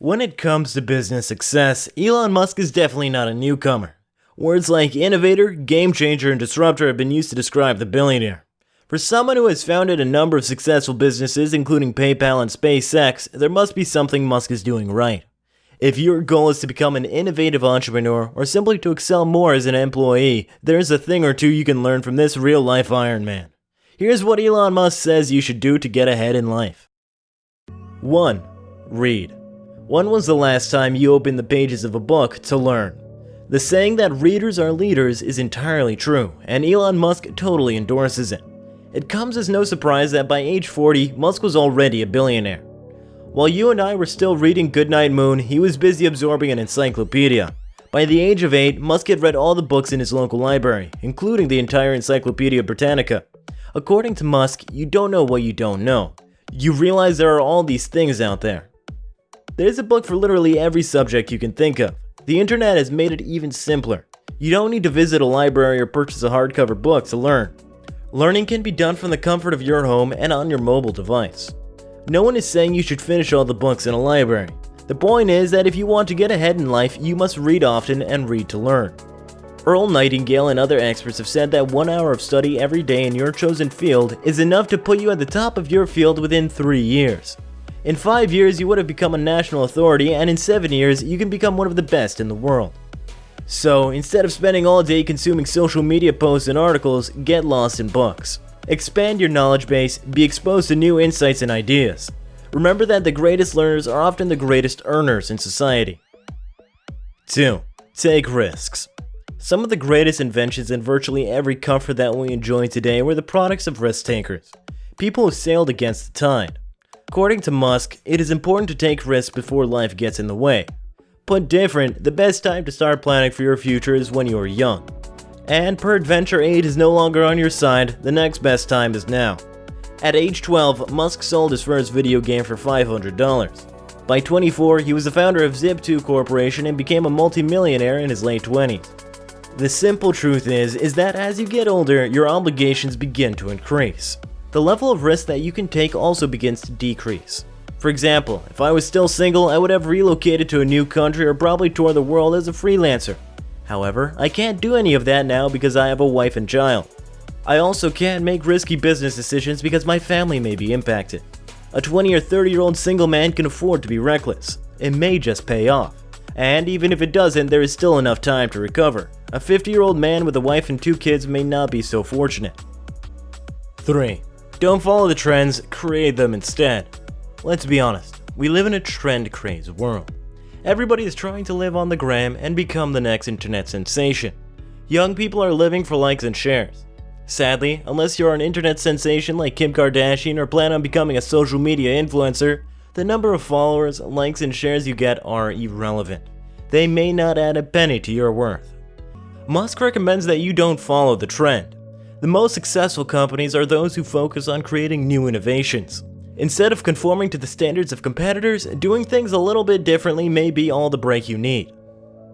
When it comes to business success, Elon Musk is definitely not a newcomer. Words like innovator, game changer, and disruptor have been used to describe the billionaire. For someone who has founded a number of successful businesses, including PayPal and SpaceX, there must be something Musk is doing right. If your goal is to become an innovative entrepreneur or simply to excel more as an employee, there's a thing or two you can learn from this real-life Iron Man. Here's what Elon Musk says you should do to get ahead in life. 1. Read. When was the last time you opened the pages of a book to learn? The saying that readers are leaders is entirely true, and Elon Musk totally endorses it. It comes as no surprise that by age 40, Musk was already a billionaire. While you and I were still reading Goodnight Moon, he was busy absorbing an encyclopedia. By the age of 8, Musk had read all the books in his local library, including the entire Encyclopedia Britannica. According to Musk, you don't know what you don't know. You realize there are all these things out there. There's a book for literally every subject you can think of. The internet has made it even simpler. You don't need to visit a library or purchase a hardcover book to learn. Learning can be done from the comfort of your home and on your mobile device. No one is saying you should finish all the books in a library. The point is that if you want to get ahead in life, you must read often and read to learn. Earl Nightingale and other experts have said that 1 hour of study every day in your chosen field is enough to put you at the top of your field within 3 years. In 5 years, you would have become a national authority, and in 7 years, you can become one of the best in the world. So, instead of spending all day consuming social media posts and articles, get lost in books. Expand your knowledge base, be exposed to new insights and ideas. Remember that the greatest learners are often the greatest earners in society. 2. Take risks. Some of the greatest inventions and virtually every comfort that we enjoy today were the products of risk takers, people who sailed against the tide. According to Musk, it is important to take risks before life gets in the way. Put different, the best time to start planning for your future is when you are young. And peradventure age is no longer on your side, the next best time is now. At age 12, Musk sold his first video game for $500. By 24, he was the founder of Zip2 Corporation and became a multimillionaire in his late 20s. The simple truth is that as you get older, your obligations begin to increase. The level of risk that you can take also begins to decrease. For example, if I was still single, I would have relocated to a new country or probably toured the world as a freelancer. However, I can't do any of that now because I have a wife and child. I also can't make risky business decisions because my family may be impacted. A 20 or 30-year-old single man can afford to be reckless. It may just pay off. And even if it doesn't, there is still enough time to recover. A 50-year-old man with a wife and 2 kids may not be so fortunate. 3. Don't follow the trends, create them instead. Let's be honest, we live in a trend-crazed world. Everybody is trying to live on the gram and become the next internet sensation. Young people are living for likes and shares. Sadly, unless you're an internet sensation like Kim Kardashian or plan on becoming a social media influencer, the number of followers, likes, and shares you get are irrelevant. They may not add a penny to your worth. Musk recommends that you don't follow the trend. The most successful companies are those who focus on creating new innovations. Instead of conforming to the standards of competitors, doing things a little bit differently may be all the break you need.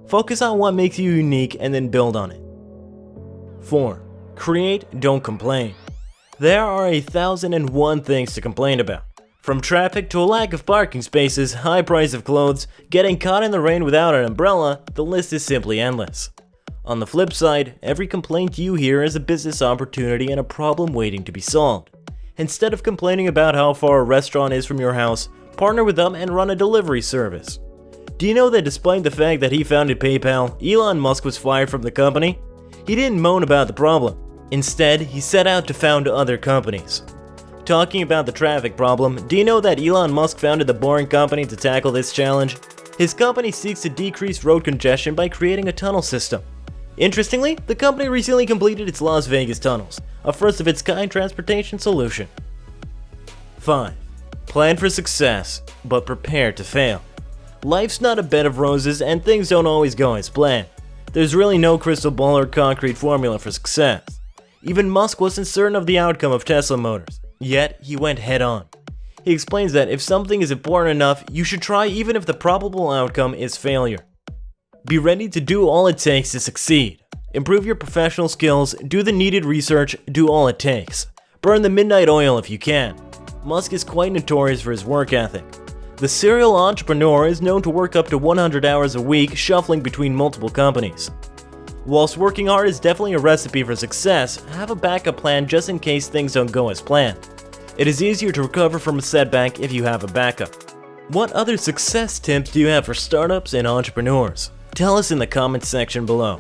Focus on what makes you unique and then build on it. 4. Create, don't complain. There are 1,001 things to complain about. From traffic to a lack of parking spaces, high price of clothes, getting caught in the rain without an umbrella, the list is simply endless. On the flip side, every complaint you hear is a business opportunity and a problem waiting to be solved. Instead of complaining about how far a restaurant is from your house, partner with them and run a delivery service. Do you know that despite the fact that he founded PayPal, Elon Musk was fired from the company? He didn't moan about the problem. Instead, he set out to found other companies. Talking about the traffic problem, do you know that Elon Musk founded the Boring Company to tackle this challenge? His company seeks to decrease road congestion by creating a tunnel system. Interestingly, the company recently completed its Las Vegas tunnels, a first-of-its-kind transportation solution. 5. Plan for success, but prepare to fail. Life's not a bed of roses and things don't always go as planned. There's really no crystal ball or concrete formula for success. Even Musk wasn't certain of the outcome of Tesla Motors, yet he went head-on. He explains that if something is important enough, you should try even if the probable outcome is failure. Be ready to do all it takes to succeed. Improve your professional skills, do the needed research, do all it takes. Burn the midnight oil if you can. Musk is quite notorious for his work ethic. The serial entrepreneur is known to work up to 100 hours a week, shuffling between multiple companies. Whilst working hard is definitely a recipe for success, have a backup plan just in case things don't go as planned. It is easier to recover from a setback if you have a backup. What other success tips do you have for startups and entrepreneurs? Tell us in the comments section below.